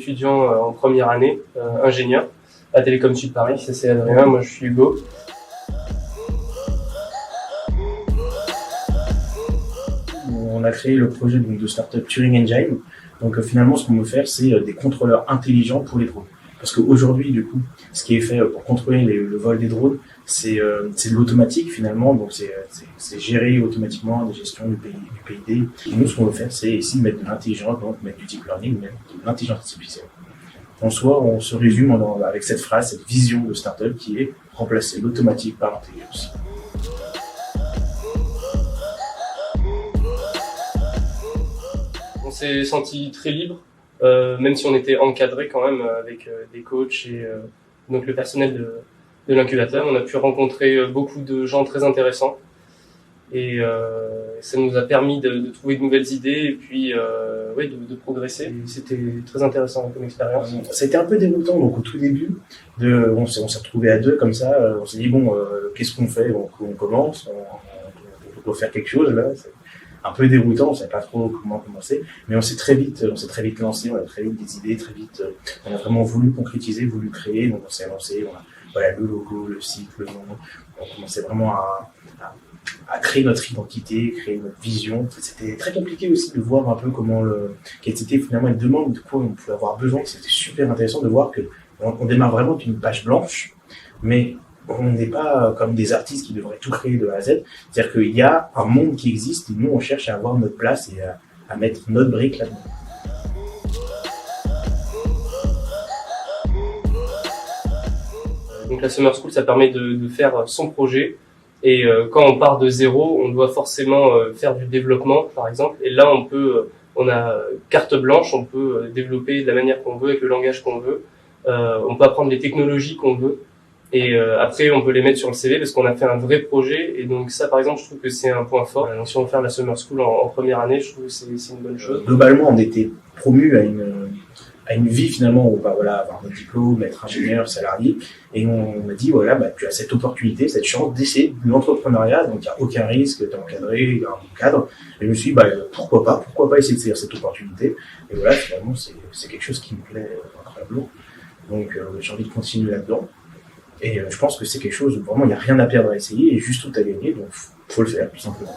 étudiant en première année, ingénieur, à Télécom Sud Paris. Ça c'est Adrien, moi je suis Hugo. On a créé le projet de startup Turing Engine. Donc finalement, ce qu'on veut faire, c'est des contrôleurs intelligents pour les drones. Parce qu'aujourd'hui, du coup, ce qui est fait pour contrôler le vol des drones, c'est de l'automatique finalement. Donc c'est géré automatiquement la gestion du PID. Et nous, ce qu'on veut faire, c'est ici mettre de l'intelligence, donc mettre du deep learning, mettre de l'intelligence artificielle. En soi, on se résume avec cette phrase, cette vision de startup qui est remplacer l'automatique par l'intelligence. On s'est senti très libre, même si on était encadré quand même avec des coachs et donc le personnel de l'incubateur. On a pu rencontrer beaucoup de gens très intéressants et ça nous a permis de trouver de nouvelles idées et puis de progresser. C'était très intéressant comme expérience. C'était un peu déroutant, donc au tout début, on s'est retrouvés à deux comme ça, on s'est dit qu'est-ce qu'on fait, on commence, on doit faire quelque chose là. C'est un peu déroutant, on savait pas trop comment commencer, mais on s'est très vite lancé, on a très vite des idées, très vite, on a vraiment voulu concrétiser, voulu créer, donc on s'est lancé, le logo, le site, le nom, on commençait vraiment à créer notre identité, créer notre vision. C'était très compliqué aussi de voir un peu quelles étaient finalement les demandes, de quoi on pouvait avoir besoin. C'était super intéressant de voir qu'on démarre vraiment d'une page blanche, mais on n'est pas comme des artistes qui devraient tout créer de A à Z. C'est-à-dire qu'il y a un monde qui existe et nous, on cherche à avoir notre place et à mettre notre brique là-dedans. Donc la Summer School, ça permet de faire son projet. Et quand on part de zéro, on doit forcément faire du développement, par exemple. Et là, on a carte blanche, on peut développer de la manière qu'on veut, avec le langage qu'on veut. On peut apprendre les technologies qu'on veut. Et après, on peut les mettre sur le CV parce qu'on a fait un vrai projet. Et donc ça, par exemple, je trouve que c'est un point fort. Donc si on veut faire la Summer School en première année, je trouve que c'est une bonne chose. Globalement, on était promus à une vie finalement où avoir notre diplôme, être ingénieur, salarié, et on a dit tu as cette opportunité, cette chance d'essayer de l'entrepreneuriat, donc il n'y a aucun risque, tu es encadré, il y a un bon cadre, et je me suis dit pourquoi pas essayer de saisir cette opportunité, et finalement c'est quelque chose qui me plaît incroyablement, donc j'ai envie de continuer là-dedans, et je pense que c'est quelque chose où vraiment il n'y a rien à perdre à essayer, et juste tout à gagner, donc faut le faire tout simplement.